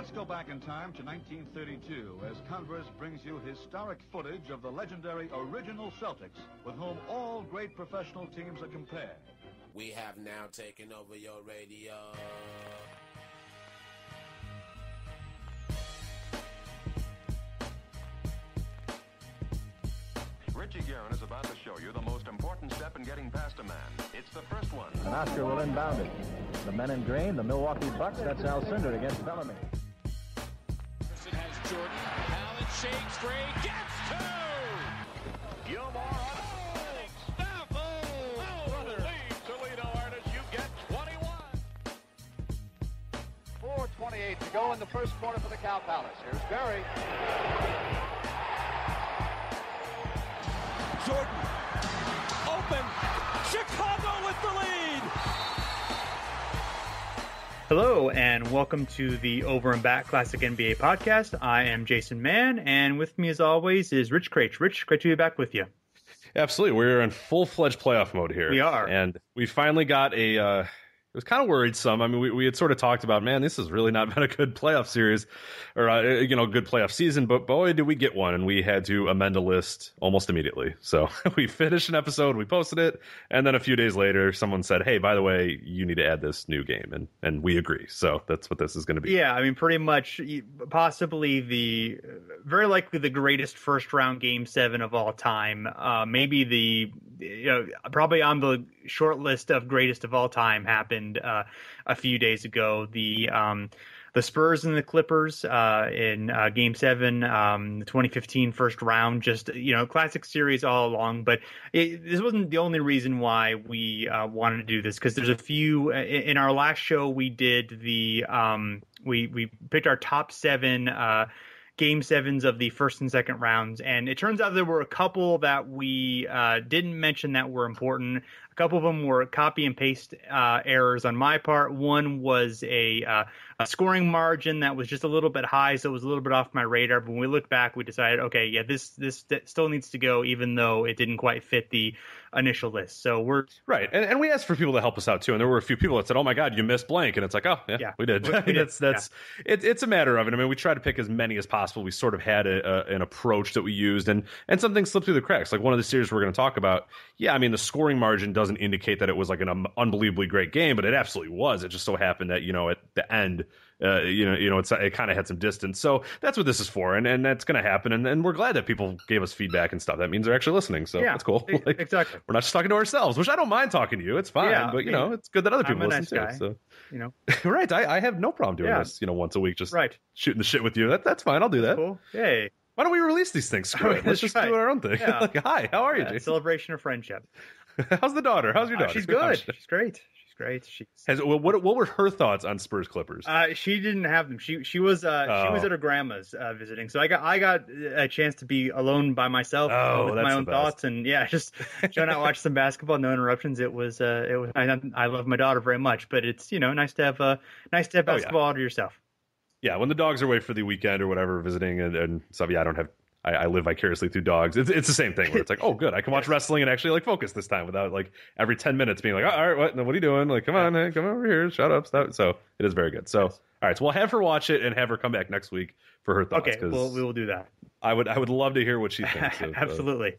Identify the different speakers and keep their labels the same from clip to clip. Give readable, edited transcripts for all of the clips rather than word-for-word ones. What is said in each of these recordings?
Speaker 1: Let's go back in time to 1932 as Converse brings you historic footage of the legendary original Celtics, with whom all great professional teams are compared.
Speaker 2: We have now taken over your radio.
Speaker 3: Richie Guerin is about to show you the most important step in getting past a man. It's the first one.
Speaker 4: And Oscar will inbound it. The men in green, the Milwaukee Bucks, that's Al Cinders against Bellamy.
Speaker 5: Anderson has Jordan. Allen shakes free, gets two!
Speaker 3: Gilmore on it.
Speaker 5: Stop!
Speaker 3: Brother. Lead Toledo artist, you get 21.
Speaker 6: 4:28 to go in the first quarter for the Cow Palace. Here's Barry.
Speaker 5: Jordan, open, Chicago with the lead!
Speaker 7: Hello, and welcome to the Over and Back Classic NBA podcast. I am Jason Mann, and with me as always is Rich Craich. Rich, great to be back with you.
Speaker 8: Absolutely. We're in full-fledged playoff mode here.
Speaker 7: We are.
Speaker 8: And we finally got it was kind of worrisome. I mean, we had sort of talked about, man, this has really not been a good playoff series or, good playoff season. But boy, did we get one. And we had to amend a list almost immediately. So we finished an episode, we posted it. And then a few days later, someone said, hey, by the way, you need to add this new game. And we agree. So that's what this is going to be.
Speaker 7: Yeah, I mean, pretty much possibly very likely the greatest first round game 7 of all time. Maybe probably on the short list of greatest of all time happened a few days ago. The Spurs and the Clippers in Game 7, the 2015 first round, just, classic series all along. But this wasn't the only reason why we wanted to do this, because there's a few in our last show we did we picked our top 7 Game 7s of the first and second rounds, and it turns out there were a couple that we didn't mention that were important. A couple of them were copy and paste errors on my part. One was a scoring margin that was just a little bit high, so it was a little bit off my radar. But when we look back, we decided, okay, yeah, this still needs to go, even though it didn't quite fit the initial list. So we're
Speaker 8: right, and we asked for people to help us out too, and there were a few people that said, "Oh my God, you missed blank," and it's like, "Oh yeah. we did." It's a matter of it. I mean, we tried to pick as many as possible. We sort of had an approach that we used, and some things slipped through the cracks. Like one of the series we're going to talk about. Yeah, I mean, the scoring margin doesn't indicate that it was like an unbelievably great game, but it absolutely was. It just so happened that at the end, it kind of had some distance. So that's what this is for, and that's going to happen. And we're glad that people gave us feedback and stuff. That means they're actually listening. So that's cool.
Speaker 7: Exactly.
Speaker 8: We're not just talking to ourselves, which I don't mind talking to you. It's fine, but it's good that other people listen
Speaker 7: nice
Speaker 8: too.
Speaker 7: So
Speaker 8: right. I have no problem doing this. Once a week, just shooting the shit with you. That's fine. I'll do that.
Speaker 7: Cool. Hey.
Speaker 8: Why don't we release these things? Screw it. Let's just do our own thing.
Speaker 7: Yeah.
Speaker 8: Hi, how are you, Jason?
Speaker 7: Celebration of friendship.
Speaker 8: How's the daughter? How's your daughter?
Speaker 7: She's good. She's great.
Speaker 8: What were her thoughts on Spurs Clippers?
Speaker 7: She didn't have them. She was at her grandma's visiting, so I got a chance to be alone by myself with my own thoughts, and just trying to watch some basketball, no interruptions. It was. I love my daughter very much, but it's nice to have basketball all to yourself.
Speaker 8: Yeah, when the dogs are away for the weekend or whatever, visiting and stuff. Yeah, I live vicariously through dogs. It's the same thing where it's like, oh, good, I can watch wrestling and actually focus this time without every 10 minutes being like, oh, all right, what are you doing? Come on, hey, come over here, shut up, stop. So it is very good. So all right, so we'll have her watch it and have her come back next week for her thoughts.
Speaker 7: Okay, well, we will do that.
Speaker 8: I would love to hear what she thinks.
Speaker 7: Absolutely.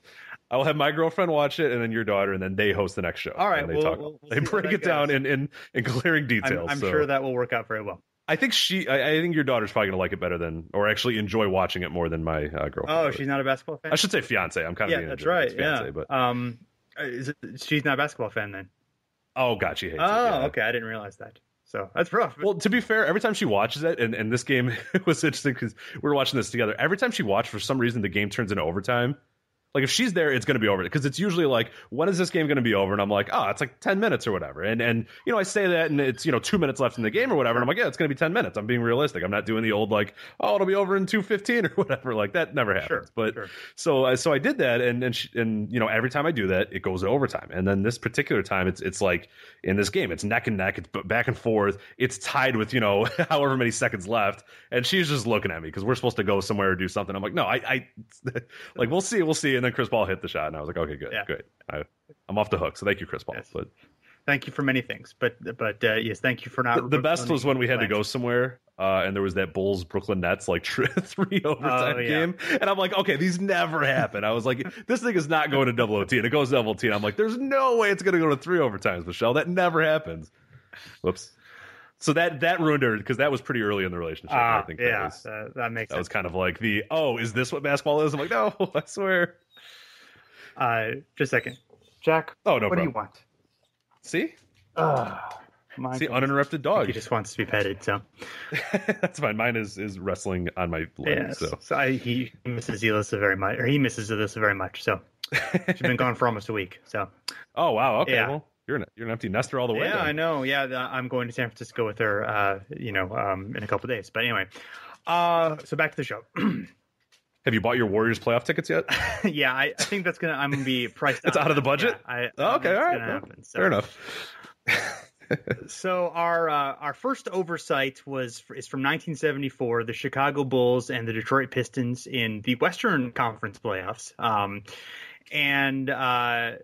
Speaker 8: I will have my girlfriend watch it, and then your daughter, and then they host the next show.
Speaker 7: All right,
Speaker 8: we'll they break it down in glaring details.
Speaker 7: I'm sure that will work out very well.
Speaker 8: I think I think your daughter's probably going to like it better than, or actually enjoy watching it more than my girlfriend.
Speaker 7: Oh, she's not a basketball fan?
Speaker 8: I should say fiance. I'm kind of being
Speaker 7: that's right.
Speaker 8: Fiance,
Speaker 7: but she's not a basketball fan then?
Speaker 8: Oh, God, she hates it.
Speaker 7: Oh, okay. I didn't realize that. So that's rough.
Speaker 8: Well, to be fair, every time she watches it, and this game was interesting because we were watching this together. Every time she watched, for some reason, the game turns into overtime. Like, if she's there, it's going to be over. Because it's usually like, when is this game going to be over? And I'm like, oh, it's like 10 minutes or whatever. And I say that, and it's, 2 minutes left in the game or whatever. And I'm like, yeah, it's going to be 10 minutes. I'm being realistic. I'm not doing the old, like, oh, it'll be over in 2:15 or whatever. Like, that never happens. So I did that. And every time I do that, it goes to overtime. And then this particular time, it's like, in this game, it's neck and neck. It's back and forth. It's tied with, however many seconds left. And she's just looking at me because we're supposed to go somewhere or do something. I'm like, no, I like, we'll see. And then Chris Paul hit the shot, and I was like, okay, good. I'm off the hook. So thank you, Chris Paul.
Speaker 7: Yes.
Speaker 8: But
Speaker 7: Thank you for many things, but yes, thank you for not.
Speaker 8: The best was when we had to go somewhere, and there was that Bulls Brooklyn Nets like 3 overtime game, and I'm like, okay, these never happen. I was like, this thing is not going to double OT, and it goes double OT. And I'm like, there's no way it's going to go to 3 overtimes, Michelle. That never happens. Whoops. So that ruined her because that was pretty early in the relationship. I think
Speaker 7: that makes sense.
Speaker 8: That was kind of like is this what basketball is? I'm like, no, I swear.
Speaker 7: Just a second, Jack.
Speaker 8: Oh no,
Speaker 7: what do you want?
Speaker 8: See?
Speaker 7: See,
Speaker 8: uninterrupted dog.
Speaker 7: He just wants to be petted, so
Speaker 8: that's fine. Mine is wrestling on my leg.
Speaker 7: Yes. So he misses Alyssa very much, or he misses Alyssa very much. So she's been gone for almost a week. So.
Speaker 8: Oh wow. Okay. Yeah. Well, you're an empty nester all the way.
Speaker 7: Yeah,
Speaker 8: then.
Speaker 7: I know. Yeah, I'm going to San Francisco with her. In a couple of days. But anyway, so back to the show.
Speaker 8: Have you bought your Warriors playoff tickets yet?
Speaker 7: Yeah, I think I'm gonna be priced.
Speaker 8: It's out of the budget.
Speaker 7: Yeah,
Speaker 8: okay, all right.
Speaker 7: Happen, so.
Speaker 8: Fair enough.
Speaker 7: So our first oversight is from 1974, the Chicago Bulls and the Detroit Pistons in the Western Conference playoffs. And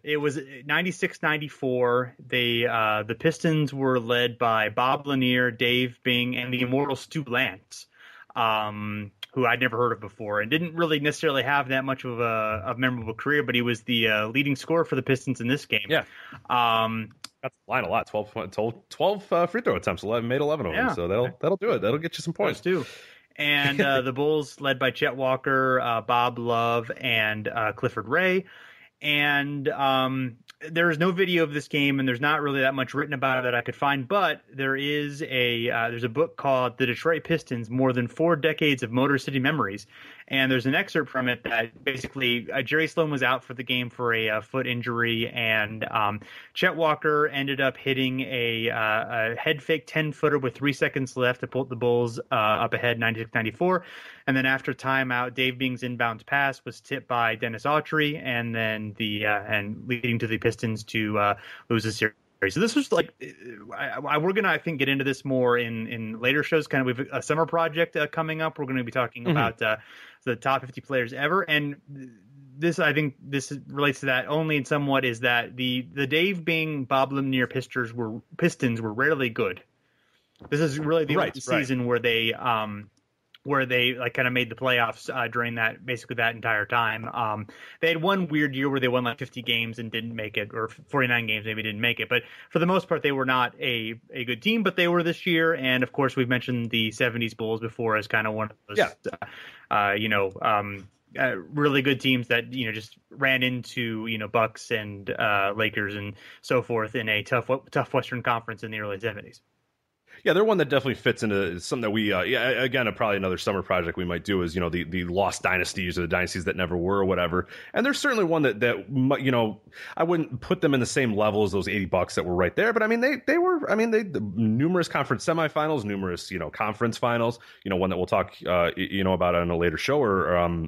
Speaker 7: it was 96-94. The Pistons were led by Bob Lanier, Dave Bing, and the immortal Stu Lantz, who I'd never heard of before and didn't really necessarily have that much of a memorable career, but he was the leading scorer for the Pistons in this game.
Speaker 8: Yeah. That's the line a lot. 12 free throw attempts, made 11 of them. So that'll do it. That'll get you some points
Speaker 7: too. And the Bulls, led by Chet Walker, Bob Love, and Clifford Ray. And there is no video of this game, and there's not really that much written about it that I could find. But there is there's a book called The Detroit Pistons: More Than 4 Decades of Motor City Memories. And there's an excerpt from it that basically Jerry Sloan was out for the game for a foot injury, and Chet Walker ended up hitting a head fake 10-footer with 3 seconds left to put the Bulls up ahead 96-94. And then after timeout, Dave Bing's inbounds pass was tipped by Dennis Autry, and then and leading to the Pistons to lose the series. So this was like, we're going to, I think, get into this more in later shows. Kind of, we have a summer project coming up. We're going to be talking about the top 50 players ever. And this, I think this relates to that only in somewhat, is that the Dave Bing, Bob Lanier Pistons were rarely good. This is really the season where they like kind of made the playoffs during that entire time. They had one weird year where they won like 50 games and didn't make it, or 49 games maybe didn't make it. But for the most part, they were not a good team, but they were this year. And of course, we've mentioned the 70s Bulls before as kind of one of those, really good teams that, just ran into, Bucks and Lakers and so forth in a tough Western Conference in the early 70s.
Speaker 8: Yeah, they're one that definitely fits into something that we, again, probably another summer project we might do is, the lost dynasties or the dynasties that never were or whatever. And there's certainly one that I wouldn't put them in the same level as those 80 Bucks that were right there. But I mean, they were numerous conference semifinals, numerous, conference finals, one that we'll talk, about on a later show or,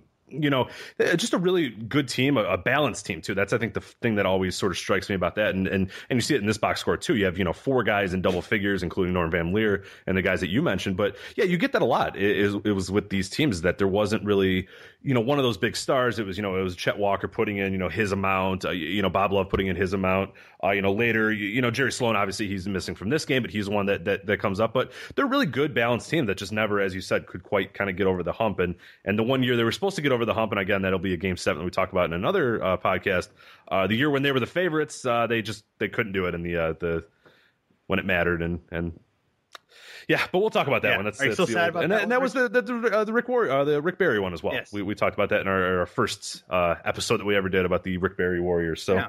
Speaker 8: just a really good team, a balanced team too. That's, I think, the thing that always sort of strikes me about that. And you see it in this box score too. You have, 4 guys in double figures, including Norm Van Leer and the guys that you mentioned. But yeah, you get that a lot. It was with these teams that there wasn't really, one of those big stars. It was Chet Walker putting in, his amount, Bob Love putting in his amount. Later, Jerry Sloan, obviously he's missing from this game, but he's the one that comes up. But they're a really good balanced team that just never, as you said, could quite kind of get over the hump. And the one year they were supposed to get over the hump, and again, that'll be a game 7 that we talk about in another podcast. The year when they were the favorites, they couldn't do it in the when it mattered, and yeah, but we'll talk about that one. Are you
Speaker 7: still sad about that?
Speaker 8: And that was the Rick Barry one as well. Yes. We talked about that in our first episode that we ever did about the Rick Barry Warriors. So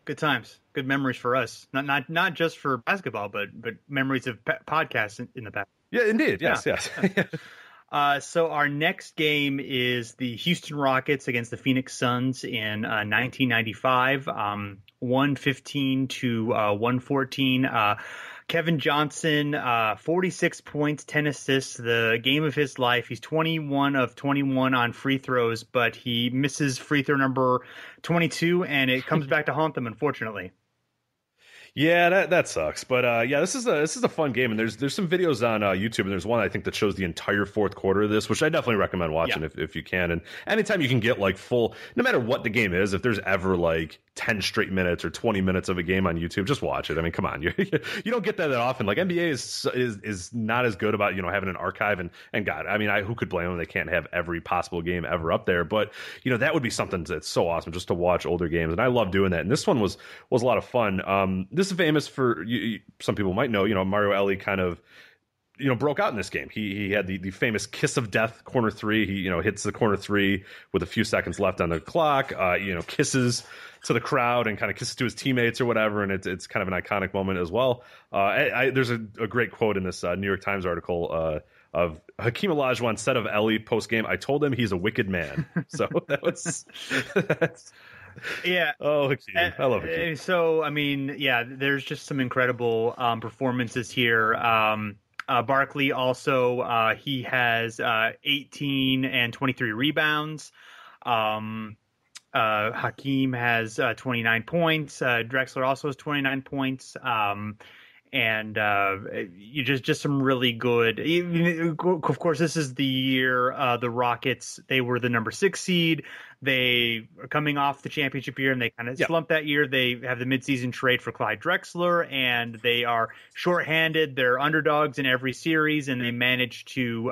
Speaker 7: good times, good memories for us. Not just for basketball, but memories of podcasts in the past.
Speaker 8: Yeah, indeed. Yes.
Speaker 7: So our next game is the Houston Rockets against the Phoenix Suns in 1995, 115 to 114. Kevin Johnson, 46 points, 10 assists, the game of his life. He's 21 of 21 on free throws, but he misses free throw number 22, and it comes back to haunt them, unfortunately.
Speaker 8: Yeah, that sucks. But yeah, this is a fun game, and there's some videos on YouTube, and there's one I think that shows the entire fourth quarter of this, which I definitely recommend watching if you can. And anytime you can get like full, no matter what the game is, if there's ever like 10 straight minutes or 20 minutes of a game on YouTube, just watch it. I mean, come on, you don't get that often. Like NBA is not as good about having an archive, and God, I mean, who could blame them? They can't have every possible game ever up there, but that would be something that's so awesome just to watch older games, and I love doing that. And this one was a lot of fun. This is famous for some people might know. Mario Elie kind of broke out in this game. He had the famous kiss of death corner three. He hits the corner three with a few seconds left on the clock. Kisses to the crowd and kind of kisses to his teammates or whatever, and it's kind of an iconic moment as well. There's a great quote in this New York Times article of Hakeem Olajuwon said of Elie post game, "I told him he's a wicked man." So that's.
Speaker 7: Yeah.
Speaker 8: Oh, Hakeem. I love Hakeem.
Speaker 7: So, I mean, yeah, there's just some incredible performances here. Barkley also, he has 18 and 23 rebounds. Hakeem has 29 points. Drexler also has 29 points. And you just some really good. Of course, this is the year the Rockets, they were the number 6 seed. They are coming off the championship year, and they kind of slumped that year. They have the midseason trade for Clyde Drexler, and they are shorthanded. They're underdogs in every series, and they manage to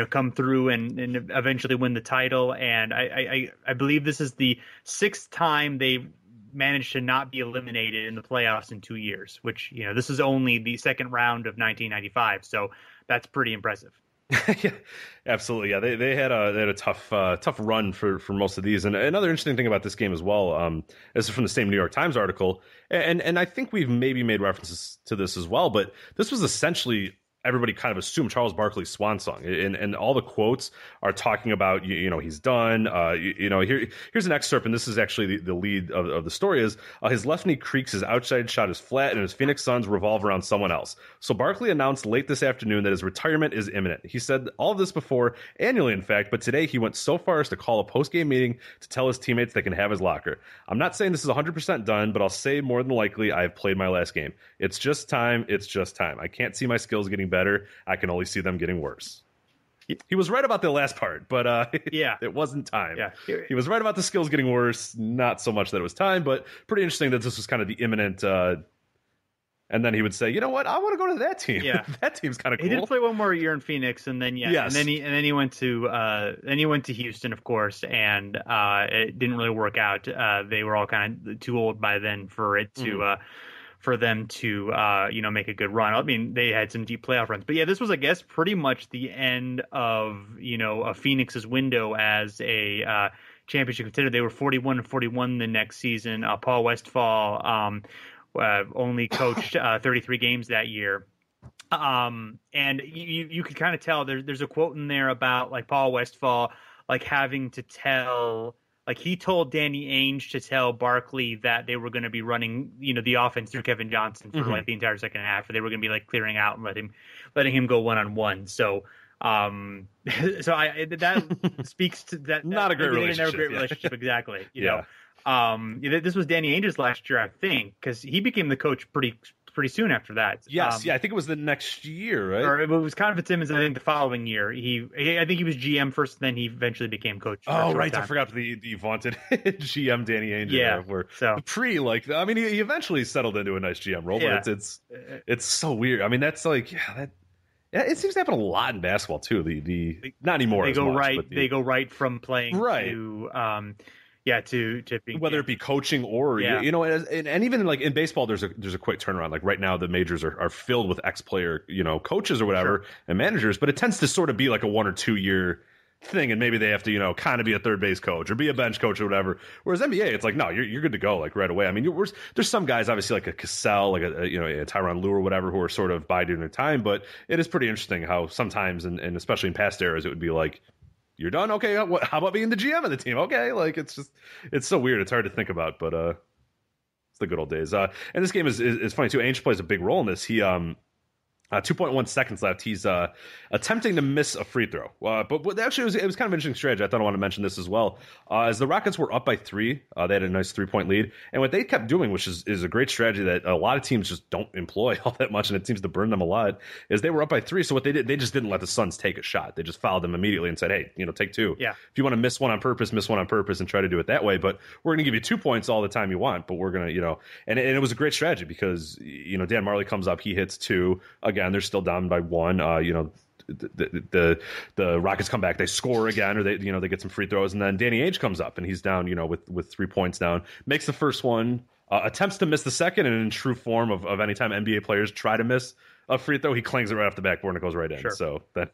Speaker 7: come through and eventually win the title. And I believe this is the 6th time they've managed to not be eliminated in the playoffs in 2 years, which, this is only the second round of 1995. So that's pretty impressive.
Speaker 8: Yeah, absolutely. Yeah, they had a tough run for most of these. And another interesting thing about this game as well, this is from the same New York Times article, and I think we've maybe made references to this as well, but this was essentially everybody kind of assumed Charles Barkley's swan song, and all the quotes are talking about he's done. Here's an excerpt, and this is actually the lead of the story is his left knee creaks, his outside shot is flat, and his Phoenix Suns revolve around someone else. So Barkley announced late this afternoon that his retirement is imminent. He said all of this before, annually in fact, but today he went so far as to call a post-game meeting to tell his teammates they can have his locker. I'm not saying this is 100% done, but I'll say more than likely I have played my last game. It's just time. I can't see my skills getting better. I can only see them getting worse. He was right about the last part, but it wasn't time. Yeah. He was right about the skills getting worse, not so much that it was time, but pretty interesting that this was kind of the imminent. And then he would say, "You know what? I want to go to that team. Yeah, that team's kind of cool."
Speaker 7: He did play one more year in Phoenix, and then and then he went to Houston, of course, and it didn't really work out. They were all kind of too old by then for it to. For them to, make a good run. I mean, they had some deep playoff runs. But yeah, this was, I guess, pretty much the end of, a Phoenix's window as a championship contender. They were 41-41 the next season. Paul Westphal only coached 33 games that year. And you could kind of tell there's a quote in there about, like, Paul Westphal, like, having to tell... Like, he told Danny Ainge to tell Barkley that they were going to be running, the offense through Kevin Johnson for like the entire second half, or they were going to be like clearing out and letting him go one-on-one. So, that speaks to that.
Speaker 8: Not a great relationship.
Speaker 7: Never a great relationship, exactly. You know, this was Danny Ainge's last year, I think, because he became the coach pretty soon after that.
Speaker 8: Yes, I think it was the next year, right?
Speaker 7: Or it was kind of a Timmons, I think, the following year. I think he was GM first, then he eventually became coach.
Speaker 8: Oh, right. I forgot the vaunted GM Danny Ainge.
Speaker 7: Yeah.
Speaker 8: He eventually settled into a nice GM role, but it's so weird. I mean, that's like, it seems to happen a lot in basketball too. Not anymore.
Speaker 7: They go right from playing to. To being,
Speaker 8: whether it be coaching or and even like in baseball, there's a quick turnaround. Like right now, the majors are filled with ex-player coaches or whatever and managers, but it tends to sort of be like a 1 or 2 year thing, and maybe they have to kind of be a third base coach or be a bench coach or whatever. Whereas NBA, it's like no, you're good to go like right away. I mean, there's some guys obviously like a Cassell, like a Tyronn Lue or whatever, who are sort of biding their time, but it is pretty interesting how sometimes and especially in past eras, it would be like, you're done? Okay, how about being the GM of the team? Okay, like it's so weird. It's hard to think about, but it's the good old days. And this game is funny too. Ainge plays a big role in this. He 2.1 seconds left. He's attempting to miss a free throw. But actually, it was kind of an interesting strategy. I thought I want to mention this as well. As the Rockets were up by 3, they had a nice 3-point lead. And what they kept doing, which is a great strategy that a lot of teams just don't employ all that much, and it seems to burn them a lot, is they were up by 3. So what they did, they just didn't let the Suns take a shot. They just fouled them immediately and said, hey, take 2.
Speaker 7: Yeah.
Speaker 8: If you want to miss one on purpose, and try to do it that way. But we're going to give you 2 points all the time you want. But we're going to, and it was a great strategy because, Dan Marley comes up, he hits 2. Again, they're still down by 1. The Rockets come back, they score again, or they get some free throws, and then Danny Ainge comes up and he's down, with 3 points down, makes the first one, attempts to miss the second, and in true form of any time NBA players try to miss a free throw, he clangs it right off the backboard and it goes right in.
Speaker 7: Sure.
Speaker 8: So then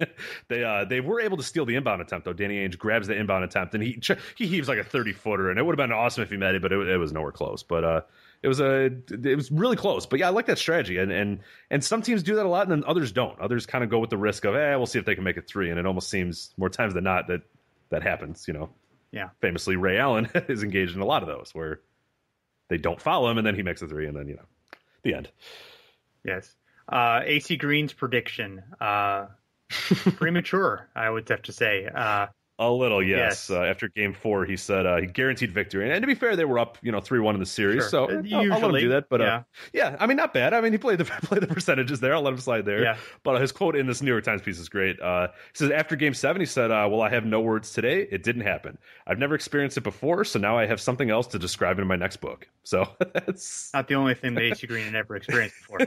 Speaker 8: they were able to steal the inbound attempt though. Danny Ainge grabs the inbound attempt and he heaves like a 30-footer, and it would have been awesome if he made it, but it was nowhere close. But it was really close. But yeah, I like that strategy, and some teams do that a lot, and then others don't. Others kind of go with the risk of, we'll see if they can make it 3, and it almost seems more times than not that happens.
Speaker 7: Yeah.
Speaker 8: Famously, Ray Allen is engaged in a lot of those where they don't follow him, and then he makes a 3, and then the end.
Speaker 7: Yes. AC Green's prediction, premature, I would have to say.
Speaker 8: A little, yes. After Game 4, he said he guaranteed victory, and to be fair, they were up, 3-1 in the series.
Speaker 7: Sure.
Speaker 8: So I'll let him do that. But I mean, not bad. I mean, he played the percentages there. I'll let him slide there.
Speaker 7: Yeah.
Speaker 8: But his quote in this New York Times piece is great. He says after Game 7, he said, "Well, I have no words today. It didn't happen. I've never experienced it before, so now I have something else to describe in my next book." So that's
Speaker 7: not the only thing that AC Green had ever experienced before.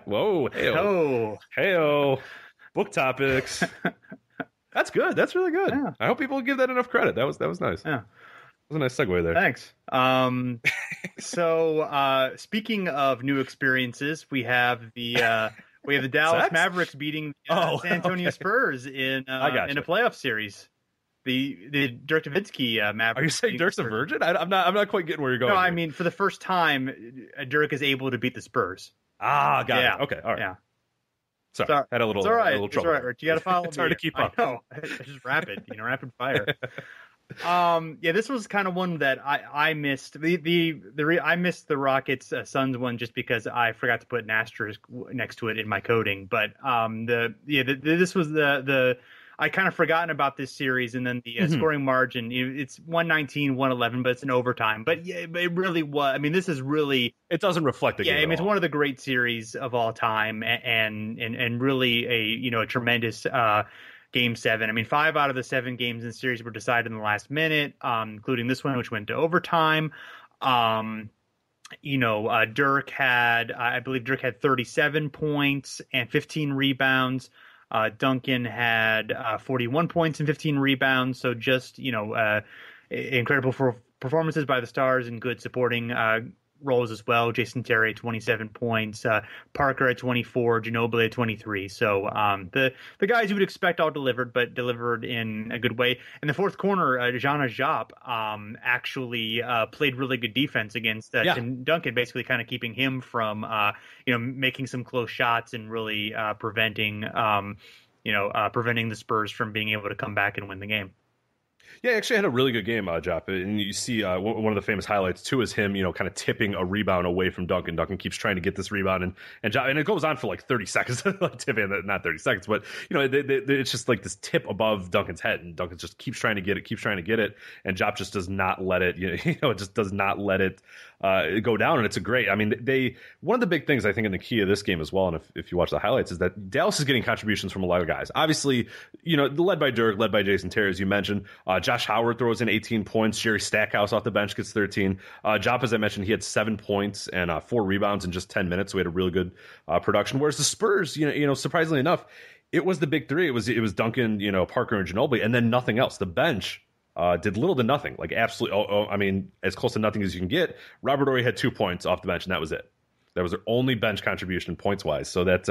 Speaker 8: Whoa! Hey-o. Book topics. That's good. That's really good.
Speaker 7: Yeah.
Speaker 8: I hope people give that enough credit. That was nice.
Speaker 7: Yeah.
Speaker 8: That was a nice segue there.
Speaker 7: Thanks. So speaking of new experiences, we have the Dallas Mavericks beating the San Antonio Spurs in a playoff series. The Dirk Nowitzki Mavericks.
Speaker 8: Are you saying Dirk's a virgin? I'm not quite getting where you're going.
Speaker 7: No,
Speaker 8: here.
Speaker 7: I mean for the first time, Dirk is able to beat the Spurs.
Speaker 8: Got it. Okay, all right.
Speaker 7: Yeah.
Speaker 8: Sorry, had a little trouble.
Speaker 7: It's all right, Rich. You got to follow
Speaker 8: It's hard to keep up.
Speaker 7: I know. It's just rapid fire. This was kind of one that I missed. I missed the Rockets Suns one just because I forgot to put an asterisk next to it in my coding. But this was the I kind of forgotten about this series, and then the scoring margin. It's 119-111, but it's an overtime. But yeah, it really was. I mean, this is really.
Speaker 8: It doesn't reflect the game.
Speaker 7: Yeah, I mean, it's one of the great series of all time, and really a tremendous Game 7. I mean, 5 out of the 7 games in the series were decided in the last minute, including this one, which went to overtime. Dirk had 37 points and 15 rebounds. Duncan had 41 points and 15 rebounds. So just, incredible performances by the Stars and good supporting roles as well. Jason Terry at 27 points, Parker at 24, Ginobili at 23. So the guys you would expect all delivered, but delivered in a good way. In the fourth quarter, Jana Diop actually played really good defense against Duncan, basically kind of keeping him from making some close shots and really preventing the Spurs from being able to come back and win the game.
Speaker 8: Yeah, he actually had a really good game, Diop. And you see one of the famous highlights, too, is him, kind of tipping a rebound away from Duncan. Duncan keeps trying to get this rebound, and it goes on for like 30 seconds. Like tipping, not 30 seconds, but, it's just like this tip above Duncan's head, and Duncan just keeps trying to get it, and Diop just does not let it, it just does not let it go down, and it's a great, I mean, one of the big things, I think, in the key of this game as well, and if you watch the highlights, is that Dallas is getting contributions from a lot of guys. Obviously, led by Dirk, led by Jason Terry, as you mentioned. Josh Howard throws in 18 points. Jerry Stackhouse off the bench gets 13. Diop, as I mentioned, he had 7 points and 4 rebounds in just 10 minutes. So we had a really good production. Whereas the Spurs, surprisingly enough, it was the big three. It was Duncan, Parker, and Ginobili, and then nothing else. The bench did little to nothing. Like absolutely, as close to nothing as you can get. Robert Horry had 2 points off the bench, and that was it. That was their only bench contribution points wise. So that's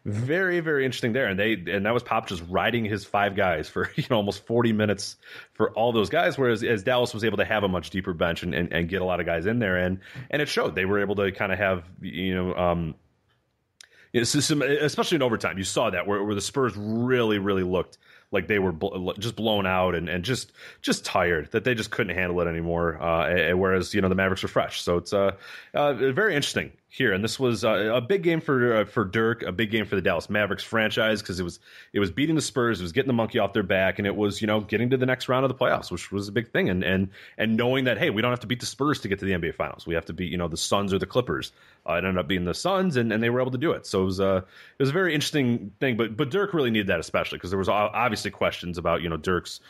Speaker 8: very, very interesting there. And that was Pop just riding his 5 guys for almost 40 minutes for all those guys. Whereas as Dallas was able to have a much deeper bench and get a lot of guys in there, and it showed. They were able to kind of have especially in overtime, you saw that where the Spurs really, really looked like they were just blown out and just tired, that they just couldn't handle it anymore. Whereas, the Mavericks were fresh. So it's very interesting here. And this was a big game for Dirk, a big game for the Dallas Mavericks franchise, because it was beating the Spurs, it was getting the monkey off their back, and it was, getting to the next round of the playoffs, which was a big thing. And knowing that, hey, we don't have to beat the Spurs to get to the NBA Finals. We have to beat, the Suns or the Clippers. It ended up being the Suns, and they were able to do it. So it was a very interesting thing. But Dirk really needed that, especially because there was obviously questions about, Dirk's.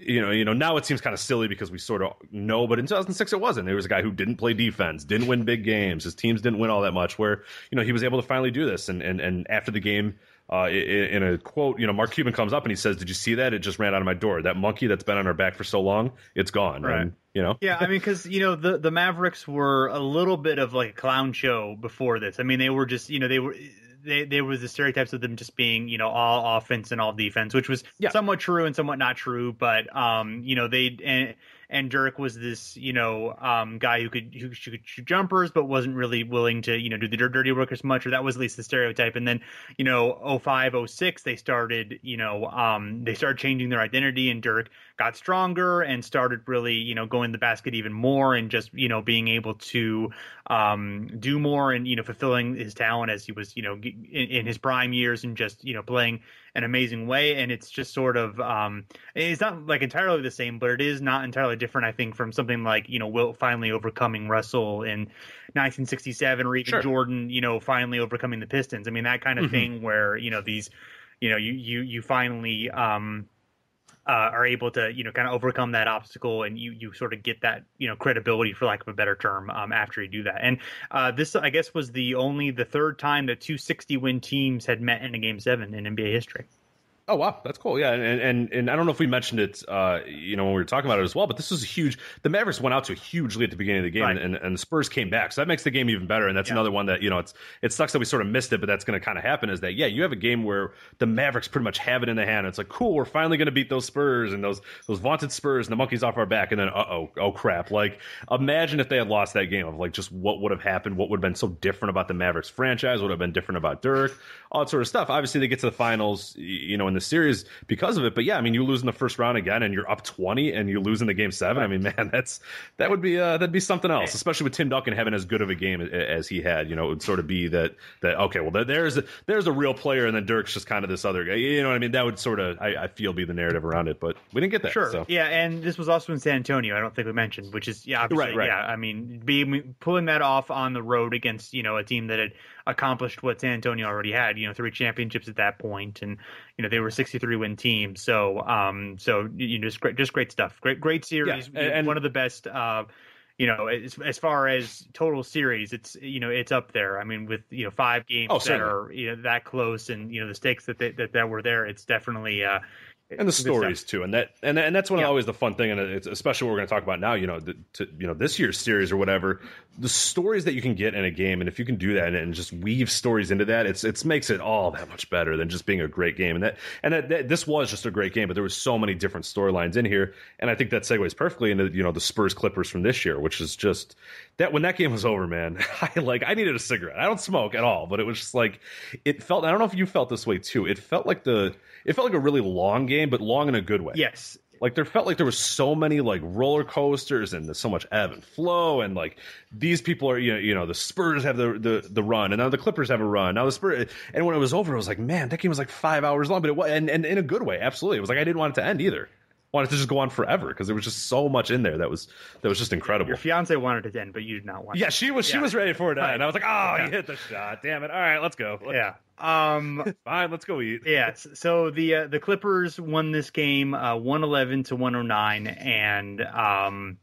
Speaker 8: Now it seems kind of silly because we sort of know, but in 2006 it wasn't. There was a guy who didn't play defense, didn't win big games. His teams didn't win all that much, where, he was able to finally do this. And after the game, in a quote, Mark Cuban comes up and he says, "Did you see that? It just ran out of my door. That monkey that's been on our back for so long, it's gone."
Speaker 7: Right.
Speaker 8: And,
Speaker 7: Yeah, I mean, because, the Mavericks were a little bit of like a clown show before this. I mean, they were just, they were the stereotypes of them just being, all offense and all defense, which was somewhat true and somewhat not true. But, and Dirk was this, guy who could shoot jumpers, but wasn't really willing to, do the dirty work as much, or that was at least the stereotype. And then, 05, 06, they started, they started changing their identity, and Dirk got stronger and started really, going to the basket even more, and just, being able to do more and, fulfilling his talent as he was, in his prime years, and just, playing an amazing way. And it's just sort of, it's not like entirely the same, but it is not entirely different, I think, from something like, Wilt finally overcoming Russell in 1967, or even Jordan, finally overcoming the Pistons. I mean, that kind of thing where, these, you finally, are able to, kind of overcome that obstacle, and you sort of get that, credibility, for lack of a better term, after you do that. And this, I guess, was the third time that two 60-win teams had met in a Game 7 in NBA history.
Speaker 8: Oh, wow. That's cool. Yeah. And I don't know if we mentioned it, when we were talking about it as well, but this was huge. The Mavericks went out to a huge lead at the beginning of the game, right, and the Spurs came back. So that makes the game even better. And that's another one that, it sucks that we sort of missed it, but that's going to kind of happen, is that, you have a game where the Mavericks pretty much have it in the hand. It's like, cool, we're finally going to beat those Spurs and those vaunted Spurs, and the monkey's off our back. And then, oh crap. Like, imagine if they had lost that game, of like just what would have happened, what would have been so different about the Mavericks franchise, what would have been different about Dirk, all that sort of stuff. Obviously, they get to the finals, in the series because of it. But yeah, I mean, you lose in the first round again, and you're up 20, and you lose in the Game 7. I mean, man, that'd be something else, especially with Tim Duncan having as good of a game as he had. It would sort of be that okay, well, there's a real player, and then Dirk's just kind of this other guy. You know what I mean? That would sort of, I feel, be the narrative around it, but we didn't get that.
Speaker 7: Sure.
Speaker 8: So.
Speaker 7: Yeah, and this was also in San Antonio. I don't think we mentioned, which is obviously,
Speaker 8: right.
Speaker 7: Yeah, I mean, pulling that off on the road against a team that had accomplished what San Antonio already had, 3 championships at that point, and they were a 63-win team. So just great stuff. Great series.
Speaker 8: Yeah, and
Speaker 7: one of the best. As far as total series, it's up there. I mean, with 5 games that are that close, and the stakes that were there, it's definitely.
Speaker 8: And the stories too, and that's one of always the fun thing, and it's especially what we're going to talk about now. This year's series or whatever, the stories that you can get in a game, and if you can do that and just weave stories into that, it makes it all that much better than just being a great game. And that this was just a great game, but there was so many different storylines in here, and I think that segues perfectly into the Spurs Clippers from this year, which is just that when that game was over, man, I needed a cigarette. I don't smoke at all, but it was just like it felt. I don't know if you felt this way too. It felt like a really long game, but long in a good way.
Speaker 7: Yes.
Speaker 8: Like there felt like there was so many like roller coasters and so much ebb and flow, and like these people are the Spurs have the run, and now the Clippers have a run. Now the Spurs, and when it was over, it was like, man, that game was like 5 hours long, but it was, and in a good way, absolutely. It was like I didn't want it to end either. I wanted to just go on forever because there was just so much in there that was just incredible.
Speaker 7: Your fiance wanted it to end, but you did not want it.
Speaker 8: Yeah, she was ready for it to end. And I was like, you hit the shot, damn it! All right, let's go.
Speaker 7: Yeah.
Speaker 8: Fine, let's go eat.
Speaker 7: Yeah. So the Clippers won this game 111-109, and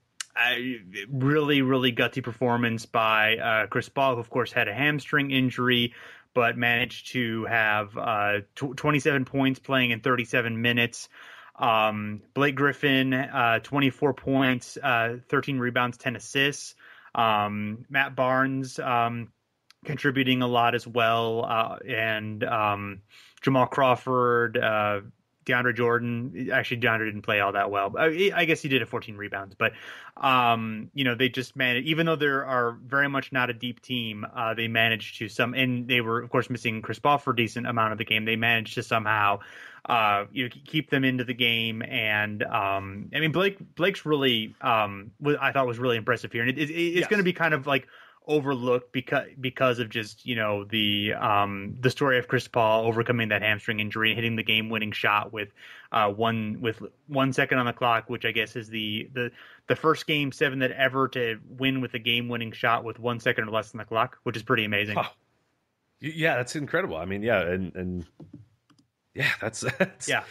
Speaker 7: really, really gutsy performance by Chris Paul, who of course had a hamstring injury, but managed to have 27 points playing in 37 minutes. Blake Griffin, 24 points, 13 rebounds, 10 assists. Matt Barnes, contributing a lot as well. And Jamal Crawford, DeAndre Jordan. Actually, DeAndre didn't play all that well. I guess he did have 14 rebounds, but they just managed. Even though they are very much not a deep team, they managed to and they were of course missing Chris Paul for a decent amount of the game. They managed to somehow keep them into the game. And Blake's really I thought was really impressive here, and it's going to be kind of like overlooked because of just the story of Chris Paul overcoming that hamstring injury and hitting the game-winning shot with 1 second on the clock, which I guess is the first Game 7 that ever to win with a game-winning shot with 1 second or less on the clock, which is pretty amazing.
Speaker 8: Oh. Yeah, that's incredible. I mean, yeah, and yeah, that's
Speaker 7: yeah.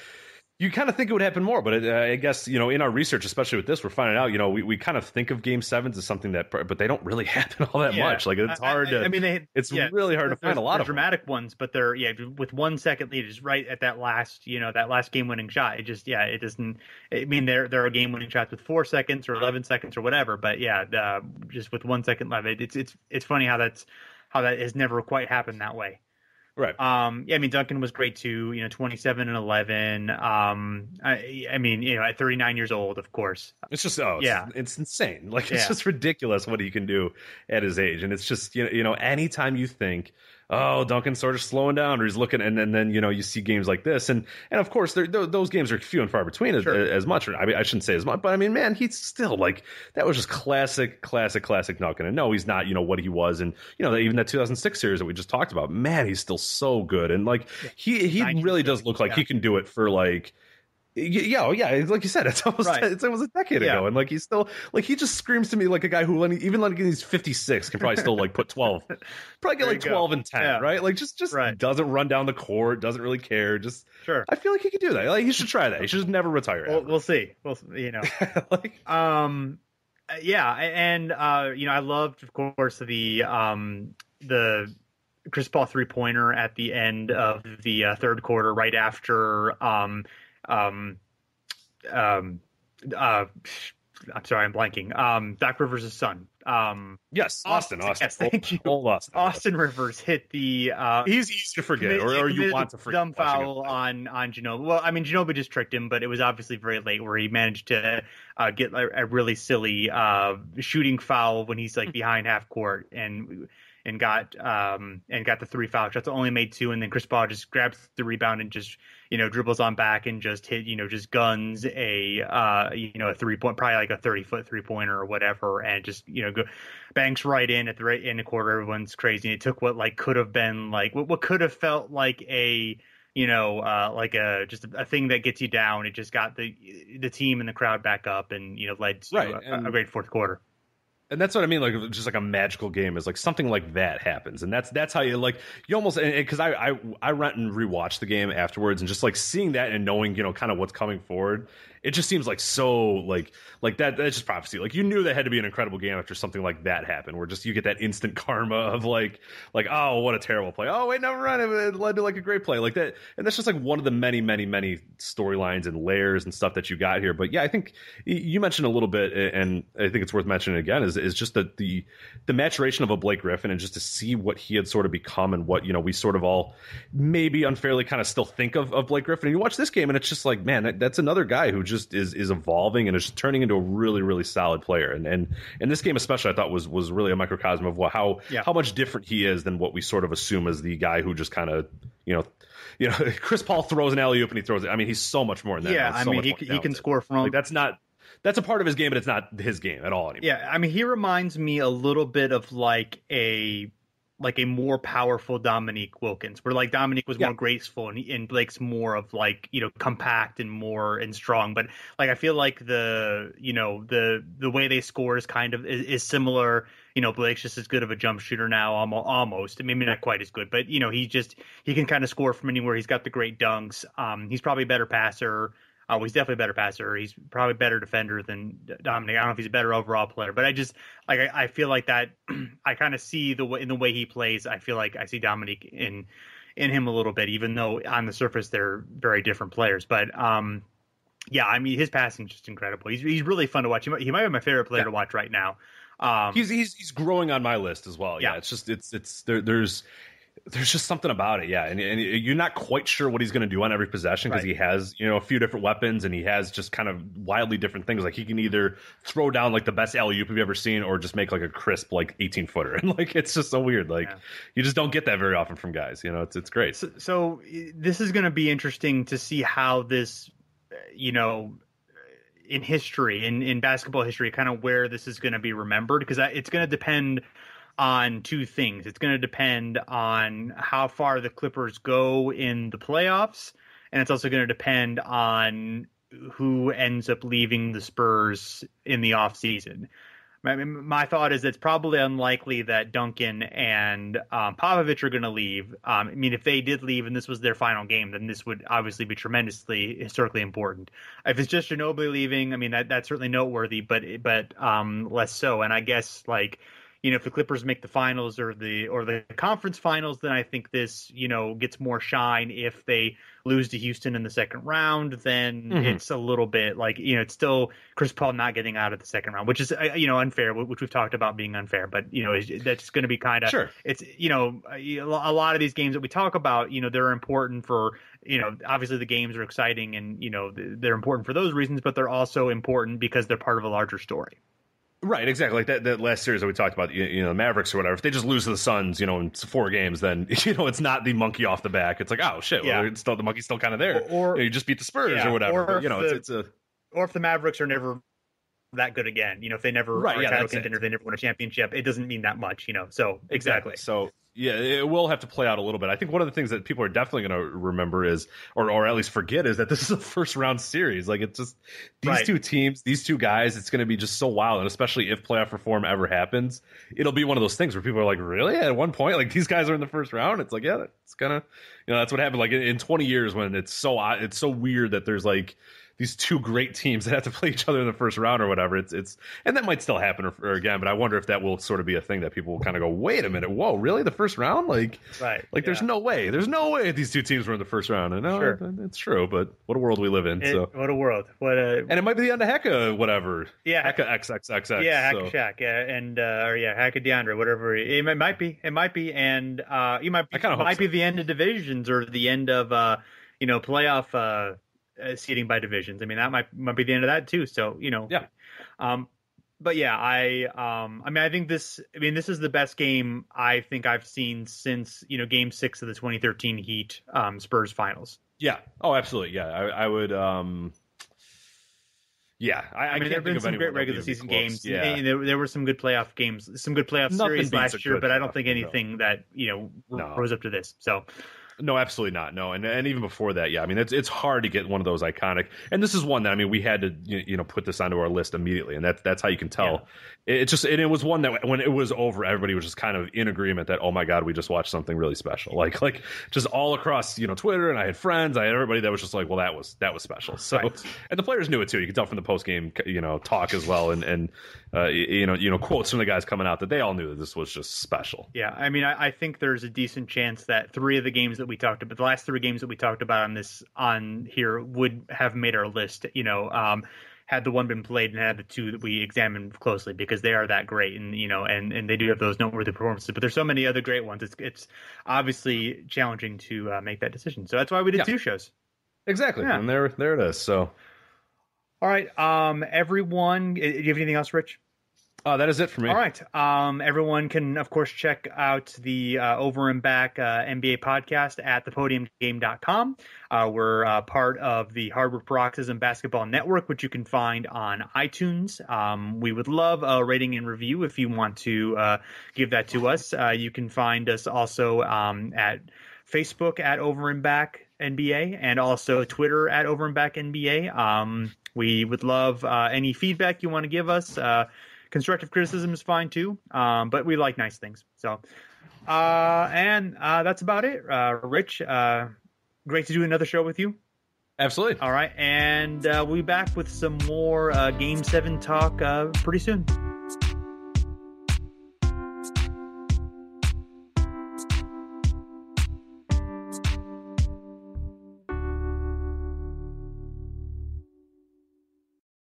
Speaker 8: You kind of think it would happen more, but I guess, in our research, especially with this, we're finding out, we kind of think of Game 7s as something but they don't really happen all that much. Like, it's hard to, it's really hard to find a lot of
Speaker 7: dramatic ones, but they're, with 1 second lead, just right at that last game winning shot. It just, it doesn't, there are game winning shots with 4 seconds or 11 seconds or whatever, but just with 1 second left, it's funny how that has never quite happened that way.
Speaker 8: Right.
Speaker 7: Duncan was great too. 27 and 11. At 39 years old, of course.
Speaker 8: It's just it's insane. Like it's just ridiculous what he can do at his age, and it's just anytime you think, oh, Duncan's sort of slowing down, or he's looking, and then you see games like this, and of course those games are few and far between as much. I shouldn't say as much, but man, he's still like that was just classic Duncan. And no, he's not what he was, and even that 2006 series that we just talked about. Man, he's still so good, and like he really does look like he can do it for like. Yeah, like you said, it's almost a decade ago, and like he's still like he just screams to me like a guy who even like he's 56 can probably still like put 12, probably get like 12 and 10, right? Like just doesn't run down the court, doesn't really care. Just I feel like he could do that. Like he should try that. He should just never retire.
Speaker 7: We'll see. Like, I loved, of course, the Chris Paul 3-pointer at the end of the third quarter, right after I'm sorry, I'm blanking. Doc Rivers' son.
Speaker 8: Yes, Austin.
Speaker 7: Yes, thank you. Austin Rivers hit the.
Speaker 8: He's easy to forget, or you want to forget.
Speaker 7: Dumb foul on Ginobili. Well, Ginobili just tricked him, but it was obviously very late, where he managed to get a really silly shooting foul when he's like behind half court and got the 3 foul shots. Only made 2, and then Chris Paul just grabs the rebound and just dribbles on back and just hit just guns a 3-point, probably like a 30-foot 3-pointer or whatever, and just banks right in at the end of quarter. Everyone's crazy. And it took what could have been what could have felt like a just a thing that gets you down. It just got the team and the crowd back up, and led to a great fourth quarter.
Speaker 8: And that's what I mean, like just like a magical game is like something like that happens, and that's how you almost, because I went and rewatched the game afterwards, and just like seeing that and knowing kind of what's coming forward, it just seems like so like that's just prophecy. Like you knew that had to be an incredible game after something like that happened, where just you get that instant karma of like oh, what a terrible play, oh wait, never mind, it led to like a great play like that, and that's just like one of the many storylines and layers and stuff that you got here. But yeah, I think you mentioned a little bit, and I think it's worth mentioning again, is just the maturation of a Blake Griffin, and just to see what he had sort of become, and what we sort of all maybe unfairly kind of still think of Blake Griffin. And you watch this game, and it's just like, man, that's another guy who just is evolving and is turning into a really, really solid player. And this game especially, I thought was really a microcosm of how much different he is than what we sort of assume as the guy who just kind of Chris Paul throws an alley-oop and he throws it. I mean, he's so much more than that.
Speaker 7: Yeah, he can score from
Speaker 8: that's a part of his game, but it's not his game at all anymore.
Speaker 7: Yeah, I mean, he reminds me a little bit of like a more powerful Dominique Wilkins, where like Dominique was more graceful, and Blake's more of like compact and strong. But like I feel like the way they score is kind of is similar. Blake's just as good of a jump shooter now, almost. Maybe not quite as good, but he can kind of score from anywhere. He's got the great dunks. He's probably a better passer. He's definitely a better passer. He's probably a better defender than Dominic. I don't know if he's a better overall player, but I just I feel like that. I kind of see in the way he plays. I feel like I see Dominic in him a little bit, even though on the surface they're very different players. But yeah, I mean, his passing is just incredible. He's really fun to watch. He might be my favorite player to watch right now.
Speaker 8: He's growing on my list as well. Yeah, it's just it's there's. there's just something about it, yeah. And you're not quite sure what he's going to do on every possession because he has, a few different weapons and he has just kind of wildly different things. Like he can either throw down like the best alley-oop you've ever seen or just make like a crisp like 18-footer. And like it's just so weird. Like you just don't get that very often from guys. It's great.
Speaker 7: So this is going to be interesting to see how this, in history, in basketball history, kind of where this is going to be remembered, because it's going to depend on two things. It's going to depend on how far the Clippers go in the playoffs, and it's also going to depend on who ends up leaving the Spurs in the offseason. My thought is it's probably unlikely that Duncan and Popovich are going to leave. If they did leave and this was their final game, then this would obviously be tremendously historically important. If it's just Ginobili leaving, that's certainly noteworthy, but less so. And I guess if the Clippers make the finals or the conference finals, then I think this, gets more shine. If they lose to Houston in the second round, then it's a little bit it's still Chris Paul not getting out of the second round, which is, unfair, which we've talked about being unfair, but, that's going to be kind of, sure. It's, a lot of these games that we talk about, they're important for, obviously the games are exciting and, they're important for those reasons, but they're also important because they're part of a larger story.
Speaker 8: Right, exactly. Like that last series that we talked about, the Mavericks or whatever, if they just lose to the Suns, in 4 games, then, it's not the monkey off the back. It's like, oh, shit, well, it's still, the monkey's still kind of there. Or you just beat the Spurs or whatever.
Speaker 7: Or if the Mavericks are never that good again, if they never are a title contender, they never win a championship, it doesn't mean that much, So, exactly.
Speaker 8: So, yeah, it will have to play out a little bit. I think one of the things that people are definitely going to remember is, or at least forget, is that this is a first round series. Like it's just these two teams, these two guys. It's going to be just so wild, and especially if playoff reform ever happens, it'll be one of those things where people are like, really? At one point, like these guys are in the first round. It's like, yeah, it's gonna, that's what happened. Like in 20 years when it's so weird that there's like these two great teams that have to play each other in the first round or whatever. It's and that might still happen or again, but I wonder if that will sort of be a thing that people will kind of go, wait a minute, whoa, really? The first round? There's no way these two teams were in the first round. And no, it's true, but what a world we live in.
Speaker 7: What a world.
Speaker 8: And it might be the end of Hecka, whatever.
Speaker 7: Yeah.
Speaker 8: Hecka XXXX.
Speaker 7: Yeah, Hecka Shaq. Yeah, and Hecka DeAndre, whatever. It might be. And you might be the end of divisions or the end of playoff seeding by divisions. That might be the end of that too. So,
Speaker 8: yeah.
Speaker 7: But yeah, I think this is the best game I think I've seen since, game 6 of the 2013 Heat, Spurs finals.
Speaker 8: Yeah. Oh, absolutely. Yeah. I would, yeah. I can't think of some great regular season games.
Speaker 7: Yeah. There were some good playoff games, some good playoff series last year, but I don't think anything that, rose up to this. So,
Speaker 8: no, absolutely not. No, and even before that, yeah. It's hard to get one of those iconic. And this is one that we had to put this onto our list immediately, and that's how you can tell. Yeah. It was one that when it was over, everybody was just kind of in agreement that, oh my God, we just watched something really special. Like just all across Twitter, and I had friends, I had everybody that was just like, well, that was special. So and the players knew it too. You could tell from the post game talk as well, and quotes from the guys coming out that they all knew that this was just special.
Speaker 7: Yeah, I think there's a decent chance that 3 of the games that we talked about, the last 3 games that we talked about on here, would have made our list. Had the one been played and had the 2 that we examined closely, because they are that great, and and they do have those noteworthy performances. But there's so many other great ones. It's obviously challenging to make that decision. So that's why we did 2 shows.
Speaker 8: Exactly, and there it is. So,
Speaker 7: all right, everyone. Do you have anything else, Rich?
Speaker 8: That is it for me.
Speaker 7: All right. Everyone can, of course, check out the Over and Back NBA podcast at thepodiumgame.com. We're part of the Hardwood Paroxysm Basketball Network, which you can find on iTunes. We would love a rating and review if you want to give that to us. You can find us also at Facebook at Over and Back NBA, and also Twitter at Over and Back NBA. We would love any feedback you want to give us. Constructive criticism is fine too, but we like nice things. So, and that's about it. Rich, great to do another show with you.
Speaker 8: Absolutely.
Speaker 7: All right, and we'll be back with some more Game 7 talk pretty soon.